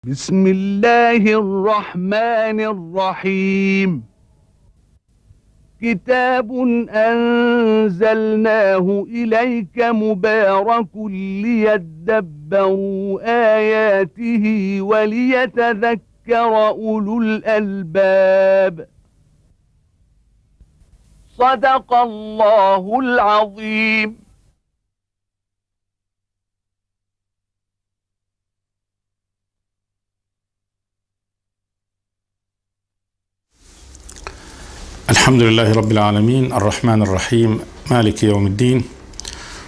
بسم الله الرحمن الرحيم. كتاب أنزلناه إليك مبارك ليدبروا آياته وليتذكر أولو الألباب. صدق الله العظيم. الحمد لله رب العالمين الرحمن الرحيم مالك يوم الدين،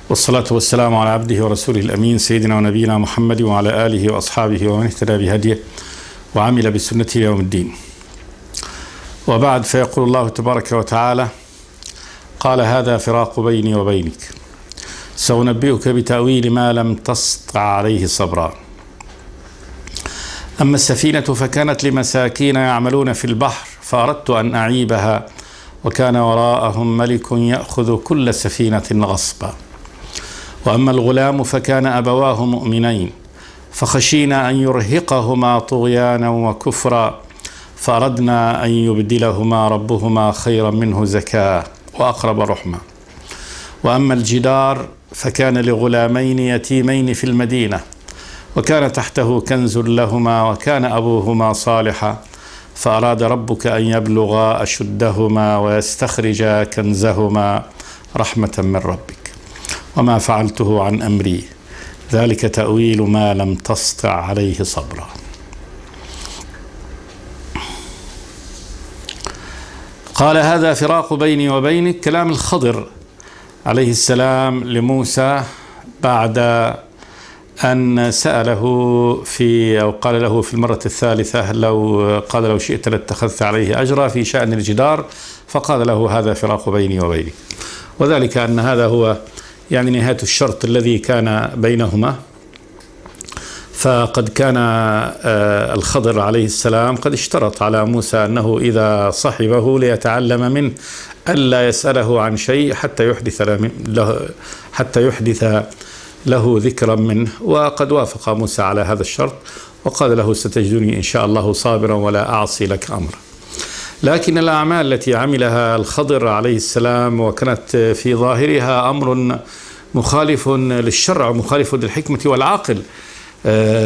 والصلاة والسلام على عبده ورسوله الأمين سيدنا ونبينا محمد وعلى آله وأصحابه ومن اهتدى بهديه وعمل بسنته يوم الدين. وبعد، فيقول الله تبارك وتعالى: قال هذا فراق بيني وبينك، سأنبئك بتأويل ما لم تسطع عليه صبرا. أما السفينة فكانت لمساكين يعملون في البحر فأردت أن أعيبها وكان وراءهم ملك يأخذ كل سفينة غصبا. وأما الغلام فكان أبواه مؤمنين فخشينا أن يرهقهما طغيانا وكفرا فأردنا أن يبدلهما ربهما خيرا منه زكاة وأقرب رحمة. وأما الجدار فكان لغلامين يتيمين في المدينة وكان تحته كنز لهما وكان أبوهما صالحا فأراد ربك أن يبلغا أشدهما ويستخرجا كنزهما رحمة من ربك وما فعلته عن أمري ذلك تأويل ما لم تسطع عليه صبرا. قال هذا فراق بيني وبينك، كلام الخضر عليه السلام لموسى بعد أن سأله أو قال له في المرة الثالثة لو شئت لاتخذت عليه أجرا في شأن الجدار، فقال له هذا فراق بيني وبينك، وذلك أن هذا هو نهاية الشرط الذي كان بينهما. فقد كان الخضر عليه السلام قد اشترط على موسى أنه إذا صحبه ليتعلم منه ألا يسأله عن شيء حتى يحدث له ذكرا منه، وقد وافق موسى على هذا الشرط وقال له ستجدني إن شاء الله صابرا ولا أعصي لك أمرا. لكن الأعمال التي عملها الخضر عليه السلام وكانت في ظاهرها أمر مخالف للشرع ومخالف للحكمة والعقل،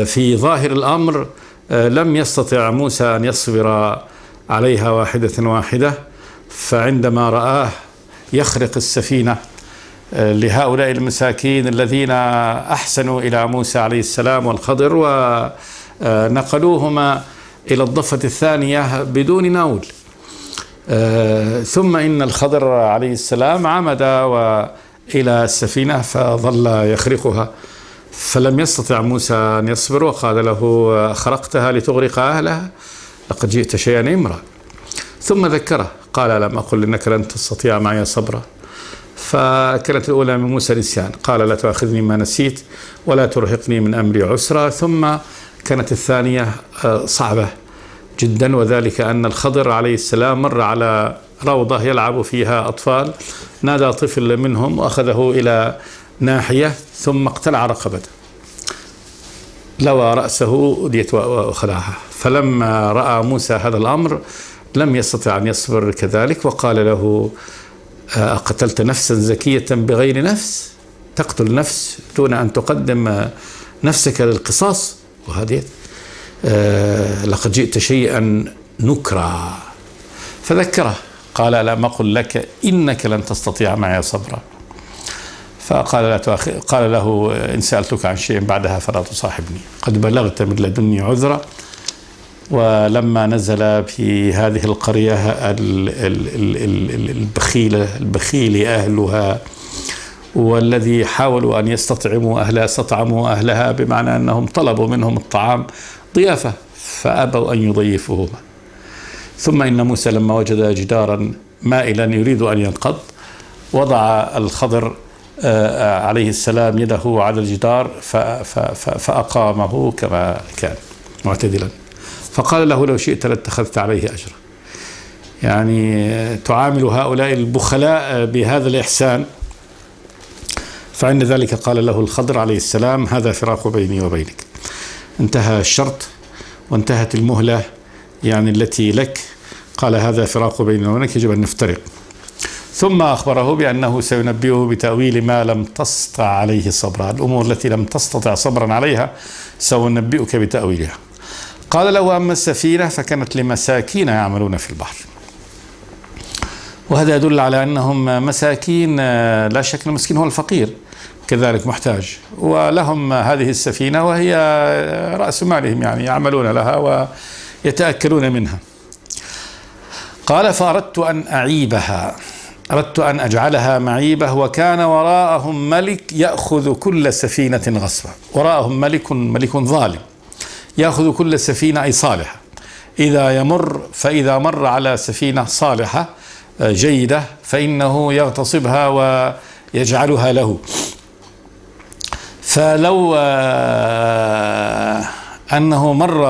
في ظاهر الأمر لم يستطع موسى أن يصبر عليها واحدة، فعندما رآه يخرق السفينة لهؤلاء المساكين الذين أحسنوا إلى موسى عليه السلام والخضر ونقلوهما إلى الضفة الثانية بدون نول، ثم إن الخضر عليه السلام عمد إلى السفينة فظل يخرقها، فلم يستطع موسى أن يصبر وقال له خرقتها لتغرق أهلها لقد جئت شيئا إمرا. ثم ذكره قال لم أقل إنك لن تستطيع معي صبرا. فكانت الأولى من موسى نسيان، قال لا تؤاخذني ما نسيت ولا ترهقني من أمري عسرا. ثم كانت الثانية صعبة جدا، وذلك أن الخضر عليه السلام مر على روضة يلعب فيها أطفال، نادى طفل منهم وأخذه إلى ناحية ثم اقتلع رقبته، لوى رأسه وخلعها. فلما رأى موسى هذا الأمر لم يستطع أن يصبر كذلك وقال له أقتلت نفسا زكية بغير نفس، تقتل نفس دون أن تقدم نفسك للقصاص، وهذه لقد جئت شيئا نكرا. فذكره قال لم أقل لك إنك لن تستطيع معي صبرا. فقال قال له إن سألتك عن شيء بعدها فلا تصاحبني قد بلغت من لدني عذرا. ولما نزل في هذه القرية البخيل أهلها والذي حاولوا أن يستطعموا أهلها استطعموا أهلها، بمعنى أنهم طلبوا منهم الطعام ضيافة فأبوا أن يضيفوهما. ثم إن موسى لما وجد جدارا مائلا يريد أن ينقض وضع الخضر عليه السلام يده على الجدار فأقامه كما كان معتدلا، فقال له لو شئت لاتخذت عليه أجرا. تعامل هؤلاء البخلاء بهذا الإحسان. فعند ذلك قال له الخضر عليه السلام هذا فراق بيني وبينك. انتهى الشرط وانتهت المهلة يعني التي لك. قال هذا فراق بيننا وبينك، يجب أن نفترق. ثم أخبره بأنه سينبئه بتأويل ما لم تستطع عليه صبرا، الأمور التي لم تستطع صبرا عليها سأنبئك بتأويلها. قال له أما السفينة فكانت لمساكين يعملون في البحر. وهذا يدل على أنهم مساكين، لا شك المسكين هو الفقير كذلك محتاج، ولهم هذه السفينة وهي رأس مالهم، يعني يعملون لها ويتأكلون منها. قال فأردت أن أعيبها، أردت أن أجعلها معيبة، وكان وراءهم ملك يأخذ كل سفينة غصبا. وراءهم ملك ظالم يأخذ كل سفينة أي صالحة، فإذا مر على سفينة صالحة جيدة فإنه يغتصبها ويجعلها له. فلو أنه مر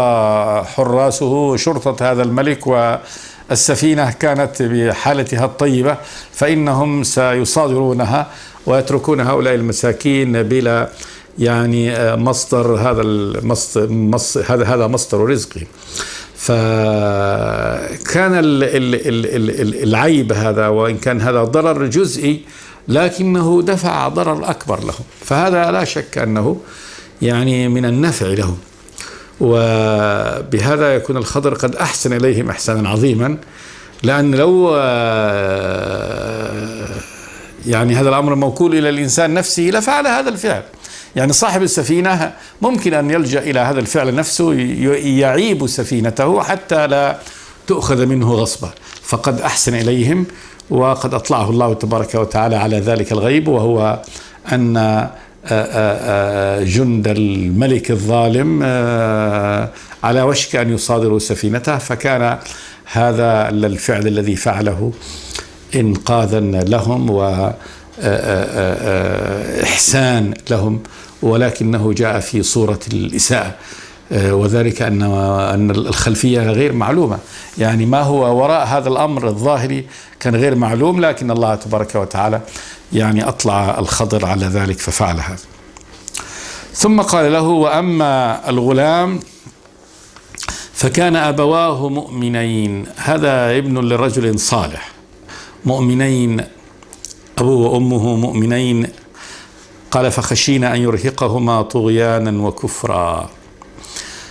حراسه شرطة هذا الملك والسفينة كانت بحالتها الطيبة فإنهم سيصادرونها ويتركون هؤلاء المساكين بلا يعني مصدر، هذا مصدر رزقهم. فكان العيب هذا، وإن كان هذا ضرر جزئي لكنه دفع ضرر أكبر لهم، فهذا لا شك أنه يعني من النفع لهم. وبهذا يكون الخضر قد أحسن إليهم إحسانا عظيما، لأن لو يعني هذا الأمر موكول إلى الإنسان نفسه لفعل هذا الفعل. يعني صاحب السفينة ممكن أن يلجأ إلى هذا الفعل نفسه، يعيب سفينته حتى لا تؤخذ منه غصبا، فقد أحسن إليهم وقد أطلعه الله تبارك وتعالى على ذلك الغيب، وهو أن جند الملك الظالم على وشك أن يصادروا سفينته، فكان هذا الفعل الذي فعله إنقاذا لهم وإحسان لهم، ولكنه جاء في صورة الإساءة، وذلك أن الخلفية غير معلومة، يعني ما هو وراء هذا الأمر الظاهري كان غير معلوم، لكن الله تبارك وتعالى يعني أطلع الخضر على ذلك ففعل هذا. ثم قال له وأما الغلام فكان أبواه مؤمنين، هذا ابن لرجل صالح، مؤمنين، أبوه وأمه مؤمنين. قال فخشينا أن يرهقهما طغيانا وكفرا.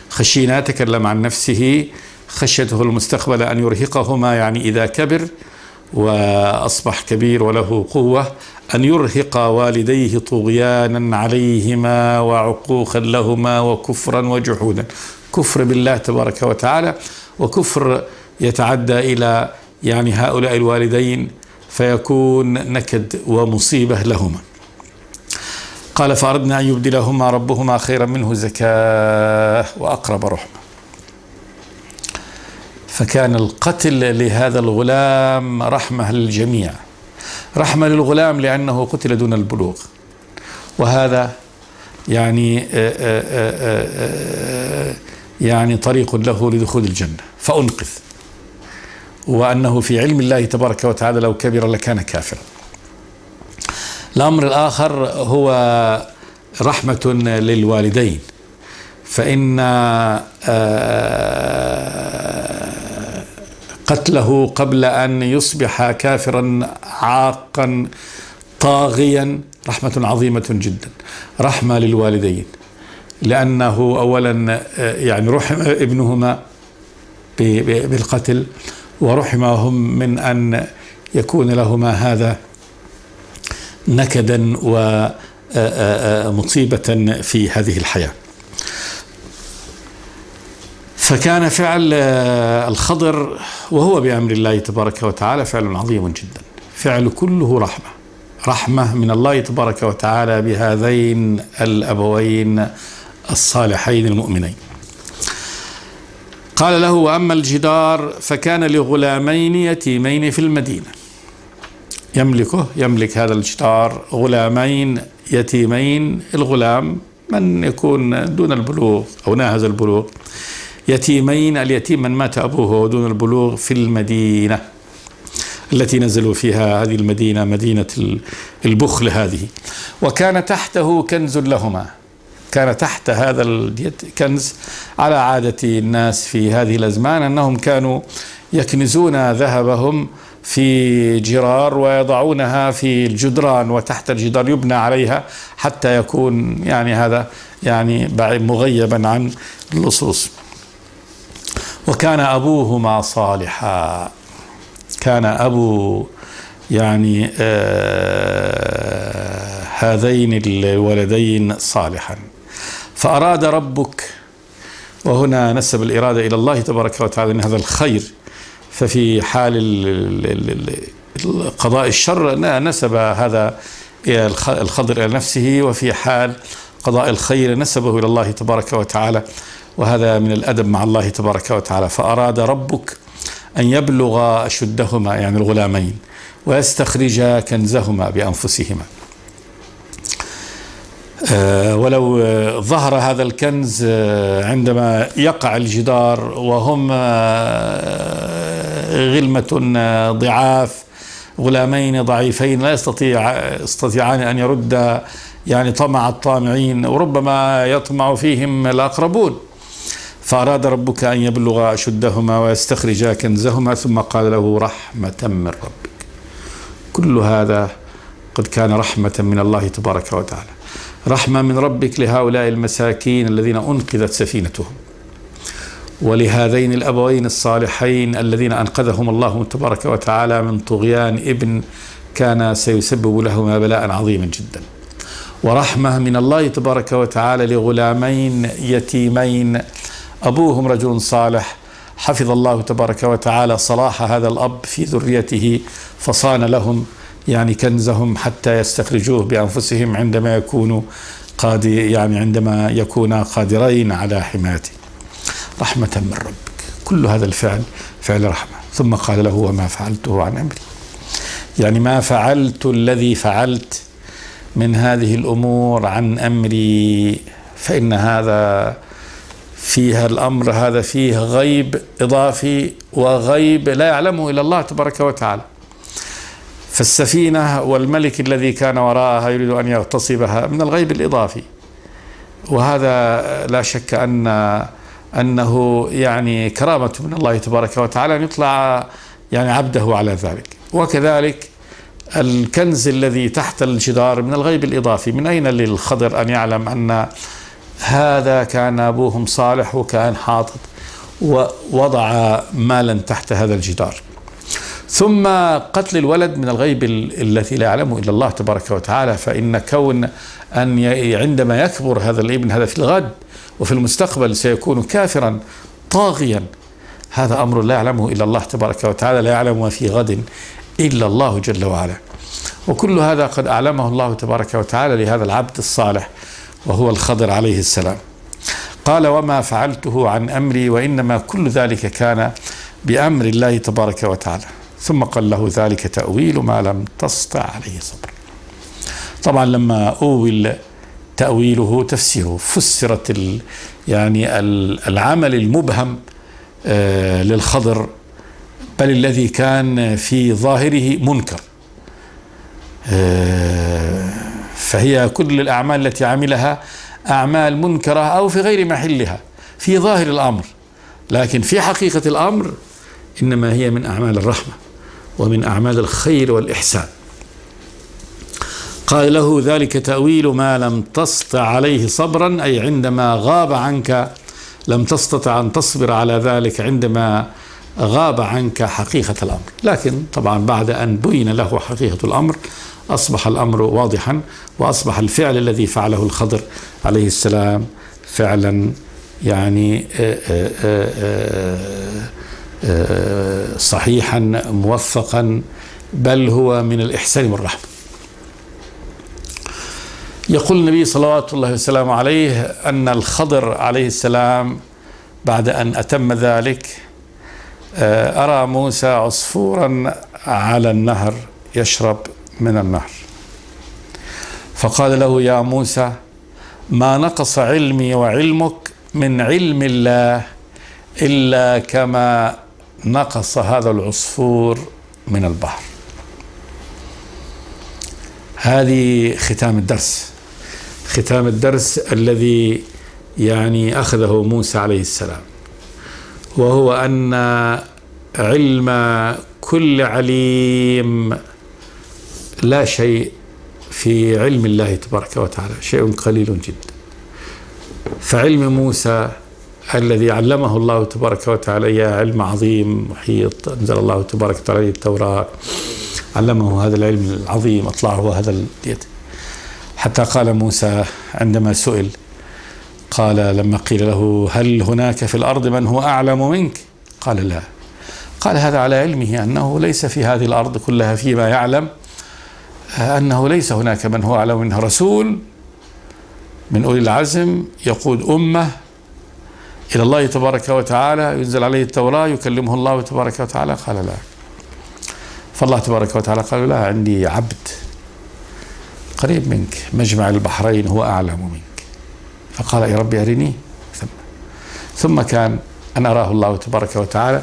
خشينا تكلم عن نفسه، خشيته المستقبل أن يرهقهما، يعني إذا كبر وأصبح كبير وله قوة، أن يرهق والديه طغيانا عليهما وعقوقا لهما وكفرا وجحودا، كفر بالله تبارك وتعالى، وكفر يتعدى إلى يعني هؤلاء الوالدين فيكون نكد ومصيبة لهما. قال فأردنا أن يبدلهما ربهما خيرا منه زكاة وأقرب رحمة. فكان القتل لهذا الغلام رحمة للجميع، رحمة للغلام لأنه قتل دون البلوغ، وهذا يعني طريق له لدخول الجنة فأنقذ، وأنه في علم الله تبارك وتعالى لو كبر لكان كافرا. الأمر الآخر هو رحمة للوالدين، فإن قتله قبل أن يصبح كافرا عاقا طاغيا رحمة عظيمة جدا، رحمة للوالدين، لأنه أولا يعني رحم ابنهما بالقتل، ورحمهم من أن يكون لهما هذا نكدا ومصيبة في هذه الحياة. فكان فعل الخضر وهو بأمر الله تبارك وتعالى فعل عظيم جدا، فعل كله رحمة من الله تبارك وتعالى بهذين الأبوين الصالحين المؤمنين. قال له وأما الجدار فكان لغلامين يتيمين في المدينة، يملك هذا الجدار غلامين يتيمين، الغلام من يكون دون البلوغ أو ناهز البلوغ، يتيمين اليتيم من مات أبوه دون البلوغ في المدينة التي نزلوا فيها، هذه المدينة مدينة البخل هذه. وكان تحته كنز لهما، كان تحت هذا الكنز على عادة الناس في هذه الأزمان أنهم كانوا يكنزون ذهبهم في جرار ويضعونها في الجدران، وتحت الجدار يبنى عليها حتى يكون يعني هذا يعني مغيبا عن اللصوص. وكان أبوهما صالحا، كان أبو يعني هذين الولدين صالحا، فأراد ربك، وهنا نسب الإرادة إلى الله تبارك وتعالى إن هذا الخير، ففي حال قضاء الشر نسب هذا الخضر إلى نفسه، وفي حال قضاء الخير نسبه إلى الله تبارك وتعالى، وهذا من الأدب مع الله تبارك وتعالى. فأراد ربك أن يبلغ أشدهما يعني الغلامين ويستخرجا كنزهما بأنفسهما. ولو ظهر هذا الكنز عندما يقع الجدار وهم غلمة ضعاف، غلامين ضعيفين لا يستطيعان أن يرد يعني طمع الطامعين، وربما يطمع فيهم الأقربون. فأراد ربك أن يبلغ أشدهما ويستخرجا كنزهما، ثم قال له رحمة من ربك. كل هذا قد كان رحمة من الله تبارك وتعالى، رحمة من ربك لهؤلاء المساكين الذين أنقذت سفينتهم، ولهذين الأبوين الصالحين الذين أنقذهم الله تبارك وتعالى من طغيان ابن كان سيسبب لهما بلاء عظيما جدا. ورحمة من الله تبارك وتعالى لغلامين يتيمين أبوهم رجل صالح، حفظ الله تبارك وتعالى صلاح هذا الأب في ذريته، فصان لهم يعني كنزهم حتى يستخرجوه بأنفسهم عندما يكونوا عندما يكونا قادرين على حمايته. رحمة من ربك، كل هذا الفعل فعل رحمة. ثم قال له وما فعلته عن أمري، يعني ما فعلت الذي فعلت من هذه الأمور عن أمري، فإن هذا فيها الأمر هذا فيه غيب إضافي وغيب لا يعلمه إلا الله تبارك وتعالى. فالسفينة والملك الذي كان وراءها يريد أن يغتصبها من الغيب الإضافي، وهذا لا شك أنه يعني كرامة من الله تبارك وتعالى أن يطلع يعني عبده على ذلك. وكذلك الكنز الذي تحت الجدار من الغيب الإضافي، من أين للخضر أن يعلم أن هذا كان أبوهم صالح وكان حاطط ووضع مالا تحت هذا الجدار. ثم قتل الولد من الغيب الذي لا يعلمه إلا الله تبارك وتعالى، فإن كون أن عندما يكبر هذا الابن هذا في الغد وفي المستقبل سيكون كافرا طاغيا، هذا أمر لا يعلمه إلا الله تبارك وتعالى، لا يعلم ما في غد إلا الله جل وعلا. وكل هذا قد أعلمه الله تبارك وتعالى لهذا العبد الصالح وهو الخضر عليه السلام. قال وما فعلته عن أمري، وإنما كل ذلك كان بأمر الله تبارك وتعالى. ثم قال له ذلك تأويل ما لم تستطع عليه صبر. طبعا لما أول تأويله تفسيره، فسرت يعني العمل المبهم للخضر، بل الذي كان في ظاهره منكر، فهي كل الأعمال التي عملها أعمال منكرة أو في غير محلها في ظاهر الأمر، لكن في حقيقة الأمر إنما هي من أعمال الرحمة ومن أعمال الخير والإحسان. قال له ذلك تأويل ما لم تستطع عليه صبرا، أي عندما غاب عنك لم تستطع أن تصبر على ذلك، عندما غاب عنك حقيقة الأمر. لكن طبعا بعد أن بين له حقيقة الأمر أصبح الأمر واضحا، وأصبح الفعل الذي فعله الخضر عليه السلام فعلا يعني صحيحا موفقا، بل هو من الإحسان والرحمة. يقول النبي صلوات الله وسلامه عليه أن الخضر عليه السلام بعد أن أتم ذلك أرى موسى عصفورا على النهر يشرب من النهر، فقال له يا موسى ما نقص علمي وعلمك من علم الله إلا كما نقص هذا العصفور من البحر. هذه ختام الدرس. ختام الدرس الذي يعني أخذه موسى عليه السلام، وهو أن علم كل عليم لا شيء في علم الله تبارك وتعالى، شيء قليل جدا. فعلم موسى الذي علمه الله تبارك وتعالى إياه علم عظيم محيط، أنزل الله تبارك وتعالى التوراة، علمه هذا العلم العظيم، أطلعه هذا اليد، حتى قال موسى عندما سئل، قال لما قيل له هل هناك في الأرض من هو أعلم منك؟ قال لا. قال هذا على علمه أنه ليس في هذه الأرض كلها فيما يعلم أنه ليس هناك من هو أعلم منه، رسول من أولي العزم يقود أمة إلى الله تبارك وتعالى، ينزل عليه التوراة، يكلمه الله تبارك وتعالى. قال لا. فالله تبارك وتعالى قال لا، عندي عبد قريب منك مجمع البحرين هو أعلم منك. فقال يا ربي أرني. ثم كان أن أراه الله تبارك وتعالى،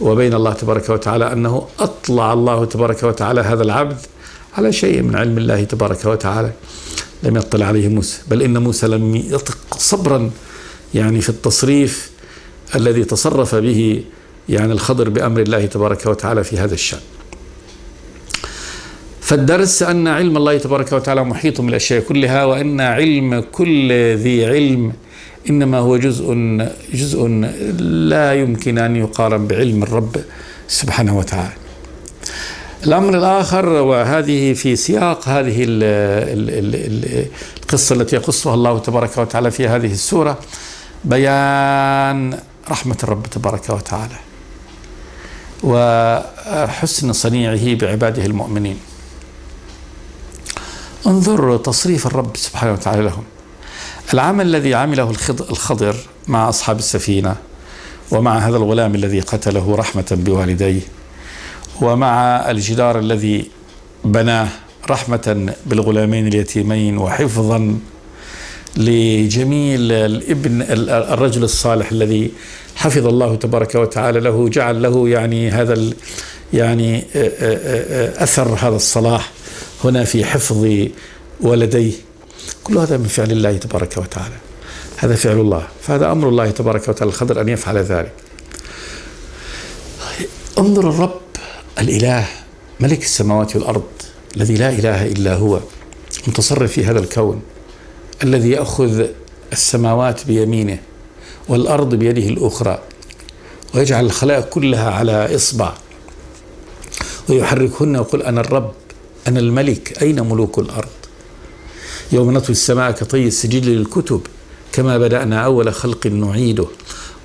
وبين الله تبارك وتعالى أنه أطلع الله تبارك وتعالى هذا العبد على شيء من علم الله تبارك وتعالى لم يطلع عليه موسى، بل إن موسى لم يطق صبرا يعني في التصريف الذي تصرف به يعني الخضر بأمر الله تبارك وتعالى في هذا الشأن. فالدرس أن علم الله تبارك وتعالى محيط بالأشياء كلها، وأن علم كل ذي علم إنما هو جزء لا يمكن أن يقارن بعلم الرب سبحانه وتعالى. الأمر الآخر، وهذه في سياق هذه القصة التي يقصها الله تبارك وتعالى في هذه السورة، بيان رحمة الرب تبارك وتعالى وحسن صنيعه بعباده المؤمنين. انظر تصريف الرب سبحانه وتعالى لهم، العمل الذي عمله الخضر مع أصحاب السفينة، ومع هذا الغلام الذي قتله رحمة بوالديه، ومع الجدار الذي بناه رحمة بالغلامين اليتيمين، وحفظا لجميل الابن الرجل الصالح الذي حفظ الله تبارك وتعالى له، جعل له يعني هذا يعني أثر هذا الصلاح هنا في حفظ ولديه. كل هذا من فعل الله تبارك وتعالى، هذا فعل الله، فهذا أمر الله تبارك وتعالى الخضر أن يفعل ذلك. انظر الرب الإله ملك السماوات والأرض الذي لا إله إلا هو، متصرف في هذا الكون، الذي يأخذ السماوات بيمينه والأرض بيده الأخرى، ويجعل الخلائق كلها على إصبع، ويحركهن ويقول أنا الرب أنا الملك، أين ملوك الأرض؟ يوم نطوي السماء كطي السجل للكتب كما بدأنا أول خلق نعيده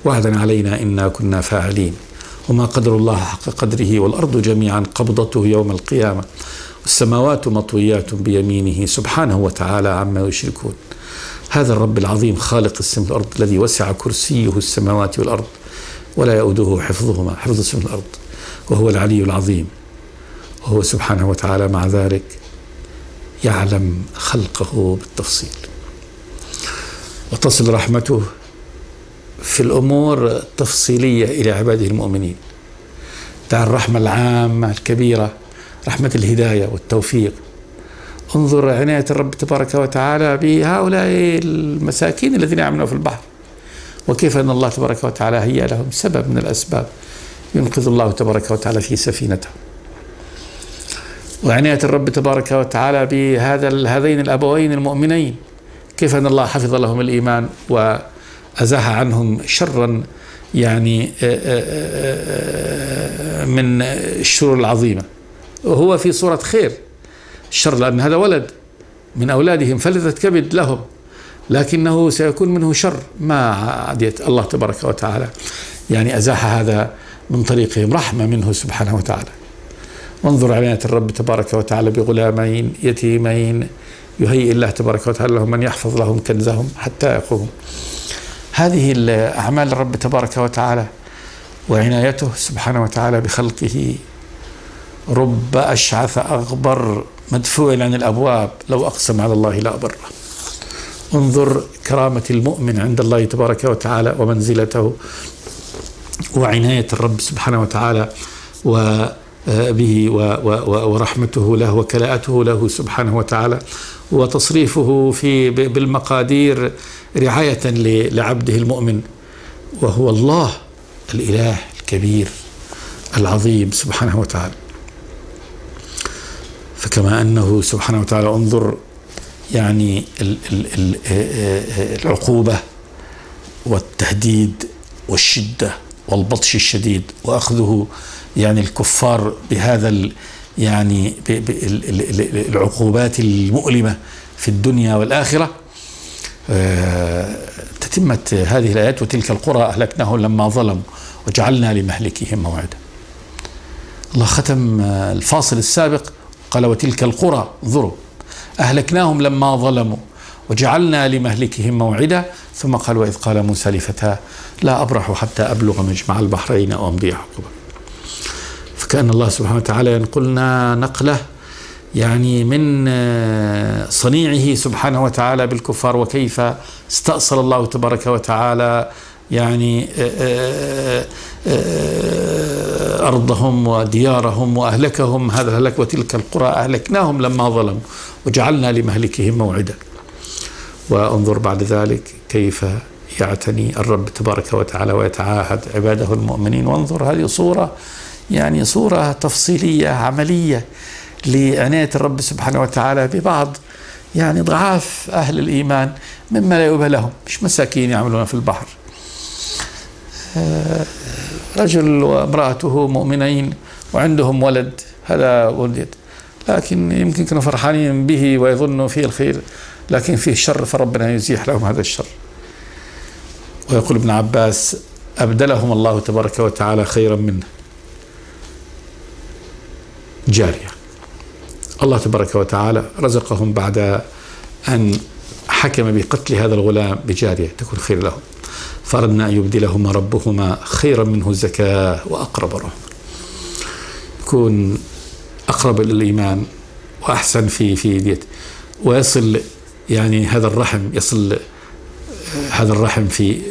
وعدا علينا إنا كنا فاعلين. وما قدر الله حق قدره، والأرض جميعا قبضته يوم القيامة، والسماوات مطويات بيمينه سبحانه وتعالى عما يشركون. هذا الرب العظيم خالق السماء والأرض الذي وسع كرسيه السماوات والأرض ولا يؤوده حفظهما، حفظ السماء والأرض، وهو العلي العظيم، وهو سبحانه وتعالى مع ذلك يعلم خلقه بالتفصيل، وتصل رحمته في الأمور التفصيلية إلى عباده المؤمنين. دع الرحمة العامة الكبيرة، رحمة الهداية والتوفيق. انظر عناية الرب تبارك وتعالى بهؤلاء المساكين الذين يعملون في البحر، وكيف أن الله تبارك وتعالى هيأ لهم سبب من الأسباب ينقذ الله تبارك وتعالى في سفينته. وعناية الرب تبارك وتعالى بهذين الأبوين المؤمنين، كيف أن الله حفظ لهم الإيمان وأزاح عنهم شرا يعني من الشرور العظيمة، وهو في صورة خير. الشر لأن هذا ولد من أولادهم فلذت كبد لهم، لكنه سيكون منه شر ما عديت الله تبارك وتعالى يعني أزاح هذا من طريقهم، رحمة منه سبحانه وتعالى. وانظر عناية الرب تبارك وتعالى بغلامين يتيمين يهيئ الله تبارك وتعالى لهم من يحفظ لهم كنزهم حتى يقوم. هذه الأعمال الرب تبارك وتعالى وعنايته سبحانه وتعالى بخلقه. رب أشعث أغبر مدفوع عن الأبواب لو أقسم على الله لا أبره. انظر كرامة المؤمن عند الله تبارك وتعالى ومنزلته وعناية الرب سبحانه وتعالى به ورحمته له وكلاءته له سبحانه وتعالى، وتصريفه بالمقادير رعاية لعبده المؤمن، وهو الله الإله الكبير العظيم سبحانه وتعالى. فكما أنه سبحانه وتعالى انظر يعني العقوبة والتهديد والشدة والبطش الشديد وأخذه يعني الكفار بهذا يعني العقوبات المؤلمة في الدنيا والآخرة. تتمت هذه الآيات: وتلك القرى أهلكناهم لما ظلموا وجعلنا لمهلكهم موعدا. الله ختم الفاصل السابق قال: وتلك القرى، انظروا، أهلكناهم لما ظلموا وجعلنا لمهلكهم موعدا. ثم قال: وإذ قال موسى لفتاه لا أبرح حتى أبلغ مجمع البحرين أو أمضي حقبا. فكأن الله سبحانه وتعالى ينقلنا نقلة يعني من صنيعه سبحانه وتعالى بالكفار، وكيف استأصل الله تبارك وتعالى يعني أرضهم وديارهم وأهلكهم هذا الهلاك. وتلك القرى أهلكناهم لما ظلموا وجعلنا لمهلكهم موعدا. وانظر بعد ذلك كيف يعتني الرب تبارك وتعالى ويتعاهد عباده المؤمنين. وانظر هذه صورة يعني صورة تفصيلية عملية لعناية الرب سبحانه وتعالى ببعض يعني ضعاف أهل الإيمان مما لا يؤبه لهم، مش مساكين يعملون في البحر. رجل وامرأته مؤمنين وعندهم ولد، هذا ولد، لكن يمكن كانوا فرحانين به ويظنوا فيه الخير، لكن فيه الشر، فربنا يزيح لهم هذا الشر. ويقول ابن عباس: أبدلهم الله تبارك وتعالى خيرا منه، جارية. الله تبارك وتعالى رزقهم بعد أن حكم بقتل هذا الغلام بجارية تكون خير لهم، فأردنا أن يبدلهما ربهما خيرا منه زكاة وأقرب رحمة، يكون أقرب للإيمان وأحسن في ديت، ويصل يعني هذا الرحم، يصل هذا الرحم في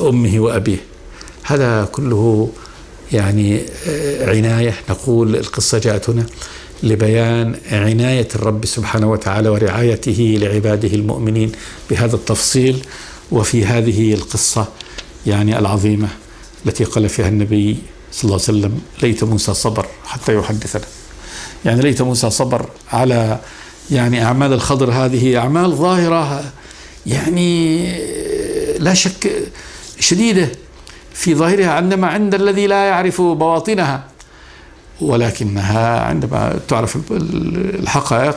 أمه وأبيه. هذا كله يعني عناية، نقول القصة جاءت هنا لبيان عناية الرب سبحانه وتعالى ورعايته لعباده المؤمنين بهذا التفصيل. وفي هذه القصة يعني العظيمة التي قال فيها النبي صلى الله عليه وسلم: ليت موسى صبر حتى يحدثنا. يعني ليت موسى صبر على يعني أعمال الخضر، هذه أعمال ظاهرة يعني لا شك شديدة في ظاهرها عندما عند الذي لا يعرف بواطنها، ولكنها عندما تعرف الحقائق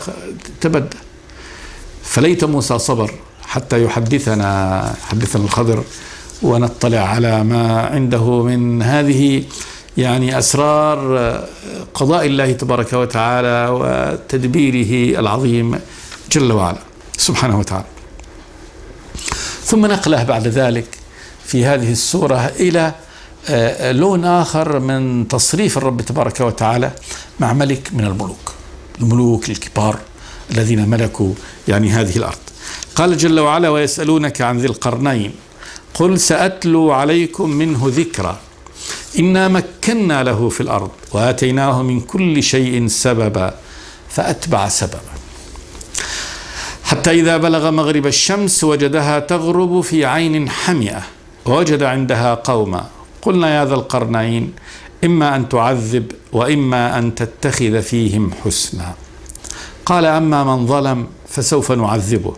تبدأ. فليت موسى صبر حتى يحدثنا الخضر ونطلع على ما عنده من هذه يعني أسرار قضاء الله تبارك وتعالى وتدبيره العظيم جل وعلا سبحانه وتعالى. ثم نقله بعد ذلك في هذه السورة إلى لون آخر من تصريف الرب تبارك وتعالى مع ملك من الملوك الكبار الذين ملكوا يعني هذه الأرض. قال جل وعلا: ويسألونك عن ذي القرنين قل سأتلو عليكم منه ذكرا إنا مكنا له في الأرض وآتيناه من كل شيء سببا فأتبع سببا حتى إذا بلغ مغرب الشمس وجدها تغرب في عين حمئة ووجد عندها قوما قلنا يا ذا القرنين إما أن تعذب وإما أن تتخذ فيهم حسنا قال أما من ظلم فسوف نعذبه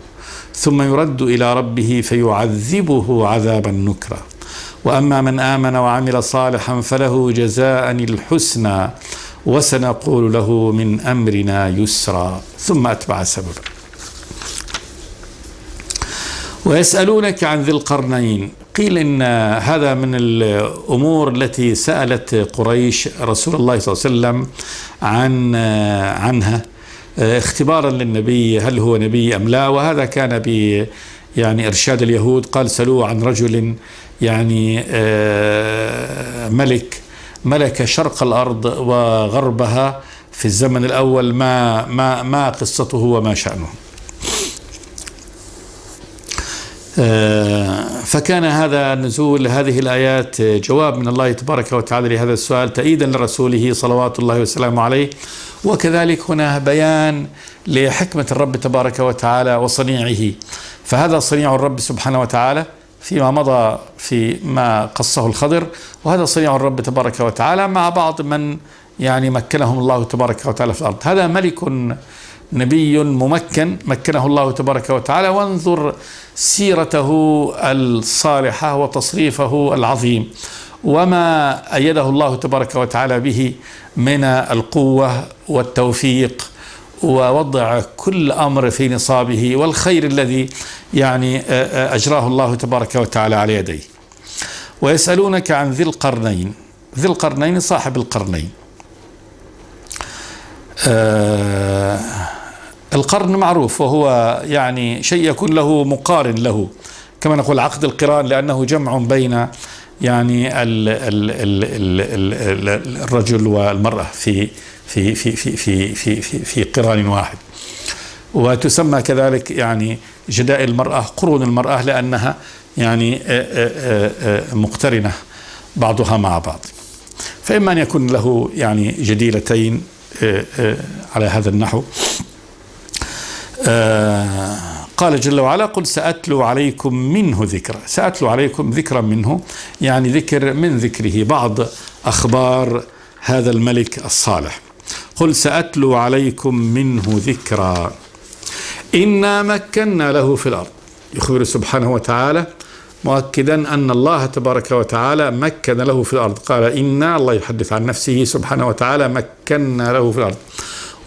ثم يرد إلى ربه فيعذبه عذابا نكرا وأما من آمن وعمل صالحا فله جزاء الحسنى وسنقول له من أمرنا يسرا ثم أتبع سببا. ويسألونك عن ذي القرنين قيل إن هذا من الأمور التي سألت قريش رسول الله صلى الله عليه وسلم عنها اختبارا للنبي هل هو نبي أم لا. وهذا كان يعني إرشاد اليهود. قال سألوه عن رجل يعني ملك شرق الأرض وغربها في الزمن الأول ما قصته وما شأنه. فكان هذا نزول هذه الآيات جواب من الله تبارك وتعالى لهذا السؤال، تأييدا لرسوله صلوات الله وسلامه عليه، وكذلك هنا بيان لحكمة الرب تبارك وتعالى وصنيعه. فهذا صنيع الرب سبحانه وتعالى فيما مضى فيما قصه الخضر، وهذا صنيع الرب تبارك وتعالى مع بعض من يعني مكنهم الله تبارك وتعالى في الأرض. هذا ملك نبي ممكن مكنه الله تبارك وتعالى، وانظر سيرته الصالحة وتصريفه العظيم، وما أيده الله تبارك وتعالى به من القوة والتوفيق ووضع كل أمر في نصابه، والخير الذي يعني أجراه الله تبارك وتعالى على يديه. ويسألونك عن ذي القرنين. ذي القرنين صاحب القرنين. القرن معروف، وهو يعني شيء يكون له مقارن له، كما نقول عقد القران، لأنه جمع بين يعني الرجل والمرأة في قران واحد. وتسمى كذلك يعني جداء المرأة قرون المرأة، لأنها يعني مقترنة بعضها مع بعض. فإما أن يكون له يعني جديلتين على هذا النحو. قال جل وعلا: قل سأتلو عليكم منه ذكرا. سأتلو عليكم ذكرا منه، يعني ذكر من ذكره، بعض أخبار هذا الملك الصالح. قل سأتلو عليكم منه ذكرا إنا مكنا له في الأرض. يخبر سبحانه وتعالى مؤكدا أن الله تبارك وتعالى مكن له في الأرض. قال إنا، الله يحدث عن نفسه سبحانه وتعالى، مكنا له في الأرض.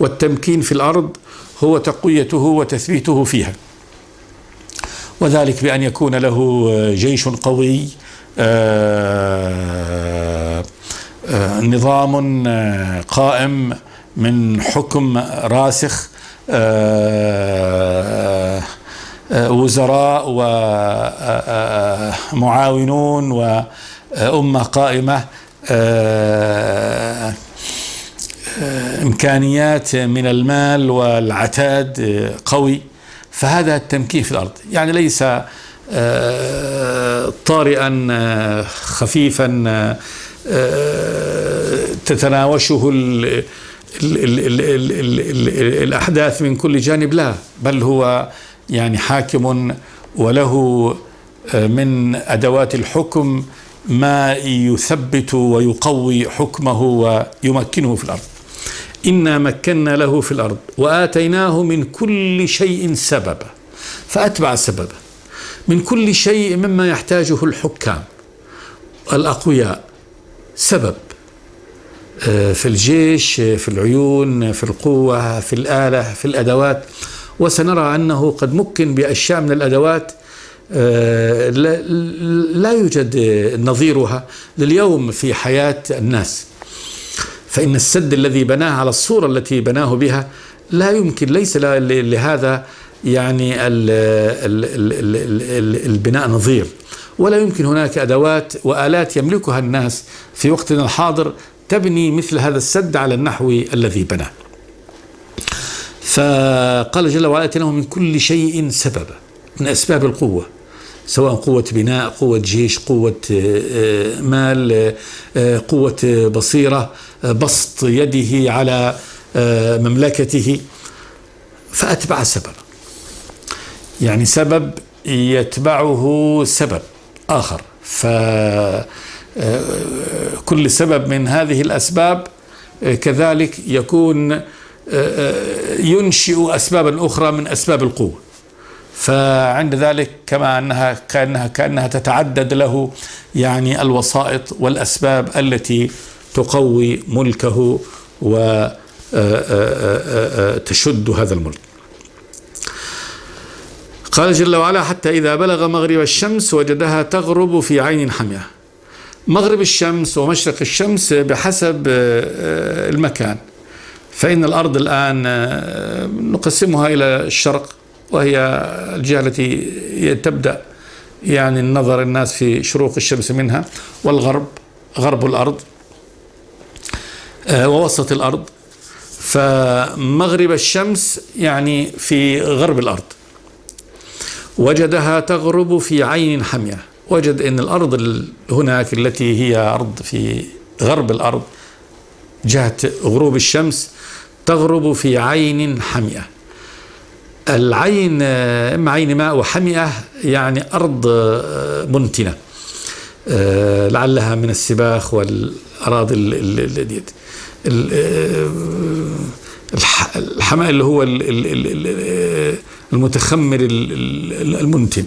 والتمكين في الأرض هو تقويته وتثبيته فيها، وذلك بأن يكون له جيش قوي، نظام قائم من حكم راسخ، وزراء ومعاونون وأمة قائمة، إمكانيات من المال والعتاد قوي. فهذا التمكين في الأرض يعني ليس طارئا خفيفا تتناوشه الأحداث من كل جانب، لا، بل هو يعني حاكم، وله من أدوات الحكم ما يثبت ويقوي حكمه ويمكنه في الأرض. إنا مكنا له في الأرض وآتيناه من كل شيء سببا، فأتبع سببا من كل شيء مما يحتاجه الحكام الأقوياء، سبب في الجيش، في العيون، في القوة، في الآلة، في الأدوات. وسنرى أنه قد مكن بأشياء من الأدوات لا يوجد نظيرها لليوم في حياة الناس. فإن السد الذي بناه على الصورة التي بناه بها لا يمكن، ليس لهذا يعني البناء نظير، ولا يمكن هناك أدوات وآلات يملكها الناس في وقتنا الحاضر تبني مثل هذا السد على النحو الذي بناه. فقال جل وعلا: آتيناه من كل شيء سببا، من أسباب القوة، سواء قوة بناء، قوة جيش، قوة مال، قوة بصيرة، بسط يده على مملكته. فأتبع سببا، يعني سبب يتبعه سبب آخر. فكل سبب من هذه الأسباب كذلك يكون ينشئ أسبابا أخرى من أسباب القوة. فعند ذلك كما أنها كأنها تتعدد له يعني الوسائط والأسباب التي تقوي ملكه وتشد هذا الملك. قال جل وعلا: حتى إذا بلغ مغرب الشمس وجدها تغرب في عين حمية. مغرب الشمس ومشرق الشمس بحسب المكان. فإن الأرض الآن نقسمها إلى الشرق، وهي الجهة التي تبدأ يعني النظر الناس في شروق الشمس منها، والغرب غرب الأرض، ووسط الأرض. فمغرب الشمس يعني في غرب الأرض. وجدها تغرب في عين حمية. وجد أن الأرض هناك التي هي أرض في غرب الأرض جهة غروب الشمس تغرب في عين حمئة. العين إما عين ماء وحمئة يعني أرض منتنة، لعلها من السباخ والأراضي الحماء اللي هو المتخمر المنتن.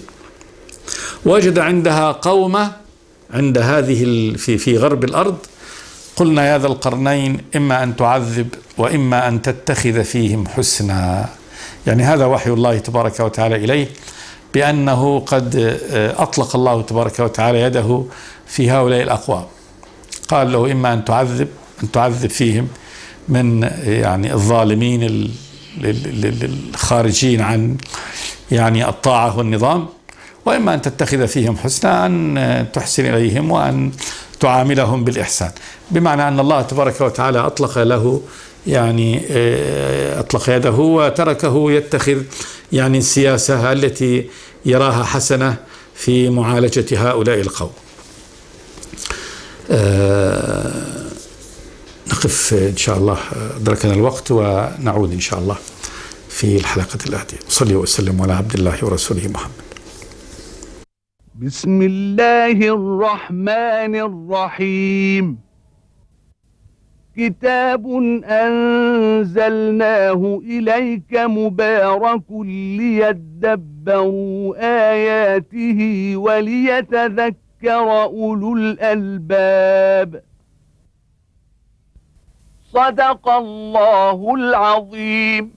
وجد عندها قومة عند هذه في غرب الأرض. قلنا يا ذا القرنين إما أن تعذب وإما أن تتخذ فيهم حسنا. يعني هذا وحي الله تبارك وتعالى إليه بأنه قد أطلق الله تبارك وتعالى يده في هؤلاء الأقوام. قال له إما أن تعذب فيهم من يعني الظالمين الخارجين عن يعني الطاعة والنظام، وإما أن تتخذ فيهم حسنا، أن تحسن إليهم وأن تعاملهم بالإحسان. بمعنى أن الله تبارك وتعالى أطلق له يعني أطلق يده وتركه يتخذ يعني السياسة التي يراها حسنة في معالجة هؤلاء القوم. نقف إن شاء الله، أدركنا الوقت، ونعود إن شاء الله في الحلقة الآتية. صلي وسلم على عبد الله ورسوله محمد. بسم الله الرحمن الرحيم. كتاب أنزلناه إليك مبارك ليدبروا آياته وليتذكر أولو الألباب. صدق الله العظيم.